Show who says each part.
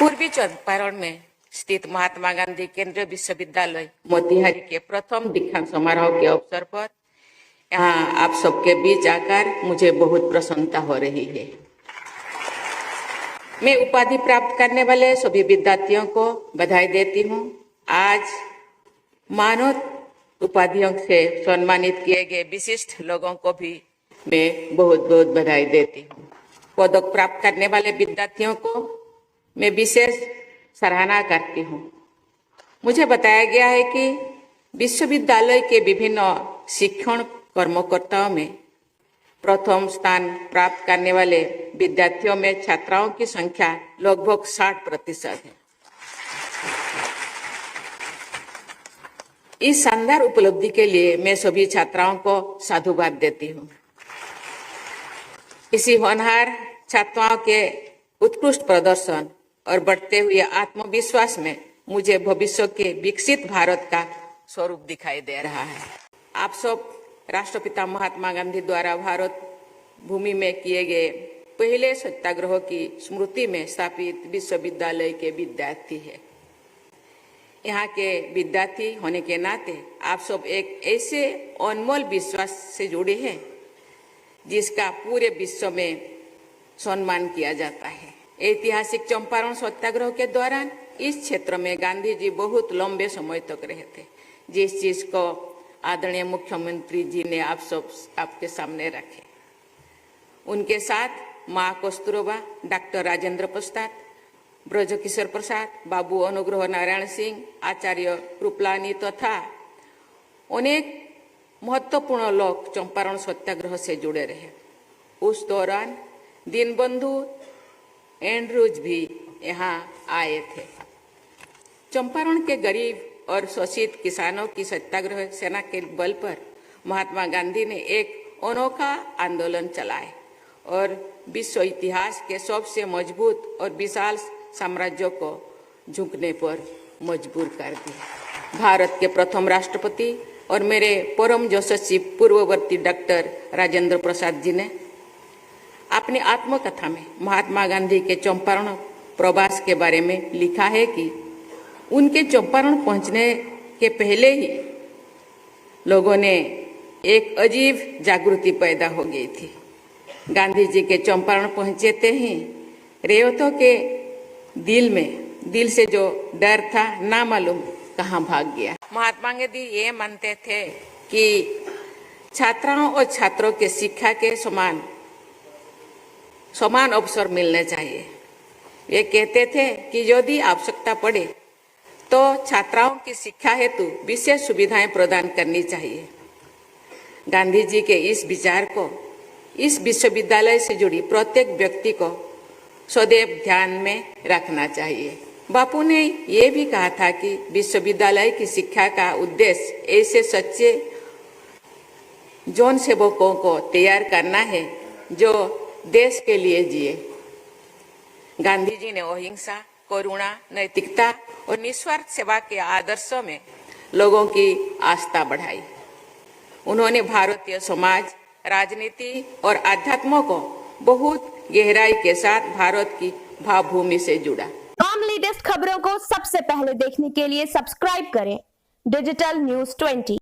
Speaker 1: पूर्वी चंपारण में स्थित महात्मा गांधी केंद्रीय विश्वविद्यालय मोतिहारी के प्रथम दीक्षांत समारोह के अवसर पर यहाँ आप सबके बीच आकर मुझे बहुत प्रसन्नता हो रही है। मैं उपाधि प्राप्त करने वाले सभी विद्यार्थियों को बधाई देती हूँ। आज मानद उपाधियों से सम्मानित किए गए विशिष्ट लोगों को भी मैं बहुत बहुत बधाई देती हूँ। पदक प्राप्त करने वाले विद्यार्थियों को मैं विशेष सराहना करती हूँ। मुझे बताया गया है कि विश्वविद्यालय के विभिन्न शिक्षण कर्मकर्ताओं में प्रथम स्थान प्राप्त करने वाले विद्यार्थियों में छात्राओं की संख्या लगभग 60% है। इस शानदार उपलब्धि के लिए मैं सभी छात्राओं को साधुवाद देती हूँ। इसी होनहार छात्राओं के उत्कृष्ट प्रदर्शन और बढ़ते हुए आत्मविश्वास में मुझे भविष्य के विकसित भारत का स्वरूप दिखाई दे रहा है। आप सब राष्ट्रपिता महात्मा गांधी द्वारा भारत भूमि में किए गए पहले सत्याग्रह की स्मृति में स्थापित विश्वविद्यालय के विद्यार्थी है। यहाँ के विद्यार्थी होने के नाते आप सब एक ऐसे अनमोल विश्वास से जुड़े हैं जिसका पूरे विश्व में सम्मान किया जाता है। ऐतिहासिक चंपारण सत्याग्रह के दौरान इस क्षेत्र में गांधी जी बहुत लंबे समय तक रहे थे, जिस चीज को आदरणीय मुख्यमंत्री जी ने आप सब आपके सामने रखे। उनके साथ माँ कस्तूरबा, डॉक्टर राजेंद्र प्रसाद, ब्रजकिशोर प्रसाद, बाबू अनुग्रह नारायण सिंह, आचार्य कृपलानी तथा अनेक महत्वपूर्ण लोग चंपारण सत्याग्रह से जुड़े रहे। उस दौरान दीनबंधु एंड्रूज भी यहाँ आए थे। चंपारण के गरीब और शोषित किसानों की सत्याग्रह सेना के बल पर महात्मा गांधी ने एक अनोखा आंदोलन चलाए और विश्व इतिहास के सबसे मजबूत और विशाल साम्राज्य को झुकने पर मजबूर कर दिया। भारत के प्रथम राष्ट्रपति और मेरे परम यशस्वी पूर्ववर्ती डॉक्टर राजेंद्र प्रसाद जी ने अपनी आत्मकथा में महात्मा गांधी के चंपारण प्रवास के बारे में लिखा है कि उनके चंपारण पहुंचने के पहले ही लोगों ने एक अजीब जागृति पैदा हो गई थी। गांधी जी के चंपारण पहुंचते ही रेवतों के दिल से जो डर था ना मालूम कहाँ भाग गया। महात्मा गांधी ये मानते थे कि छात्राओं और छात्रों के शिक्षा के समान अवसर मिलने चाहिए। वे कहते थे कि यदि आवश्यकता पड़े तो छात्राओं की शिक्षा हेतु विशेष सुविधाएं प्रदान करनी चाहिए। गांधी जी के इस विचार को इस विश्वविद्यालय से जुड़ी प्रत्येक व्यक्ति को सदैव ध्यान में रखना चाहिए। बापू ने यह भी कहा था कि विश्वविद्यालय की शिक्षा का उद्देश्य ऐसे सच्चे जौन सेवकों को तैयार करना है जो देश के लिए जिए। गांधी जी ने अहिंसा, करुणा, नैतिकता और निस्वार्थ सेवा के आदर्शों में लोगों की आस्था बढ़ाई। उन्होंने भारतीय समाज, राजनीति और अध्यात्म को बहुत गहराई के साथ भारत की भावभूमि से जुड़ा।
Speaker 2: तमाम लेटेस्ट खबरों को सबसे पहले देखने के लिए सब्सक्राइब करें डिजिटल न्यूज़ 20।